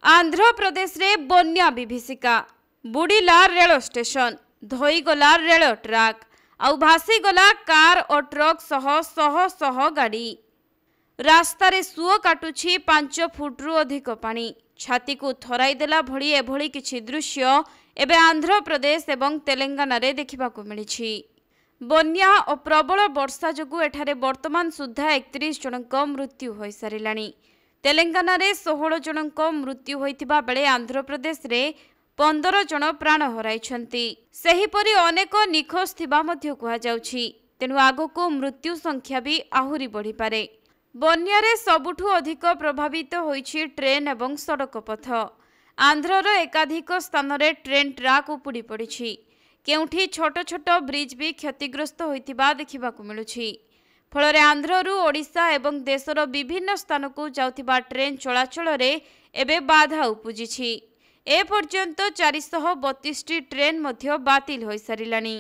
आंध्र प्रदेश रे बन्या विभीषिका बुड़ीला रेल स्टेशन धोईगला रेल ट्राक आउ भासीगला कार और ट्रक सह शह शह गाड़ी रास्तार सुओ काटुछि 5 फुट्रु अधिक पानी छाती को थराई देला भली एभली किछि दृश्य एबे आंध्र प्रदेश एवं तेलंगाना रे देखिबाकू मिलिछि। बन्या और प्रबल वर्षा जोगु एठारे वर्तमान सुधा 31 जनक मृत्यु होई सारिलाणी। तेलंगाना रे 16 जनक मृत्यु होइतिबा बेले आंध्र प्रदेश रे 15 जन प्राण हराइछन्ति। सेहिपरि अनेक निखोज थिबा मध्य कुहा जाउछि। तेनु आगको मृत्यु संख्या भी आहुरी बढ़ी पारे। बन्यारे सबुठु अधिक प्रभावित होइछि ट्रेन एवं सड़क पथ। आंध्रर एकाधिक स्थान रे ट्रेन ट्राक उपुड़ी पड़िछि। केउठी छोट छोट ब्रिज भी क्षतिग्रस्त होइतिबा देखिबाकू मिलुछि। फलरे आंध्ररू ओडिशा एवं देशर विभिन्न स्थान को जाउथिबा ट्रेन चलाचल रे एबे बाधा उपुजिछि। ए पर्यंत 432 ट्रेन मध्य बातिल होई सारिलाणी।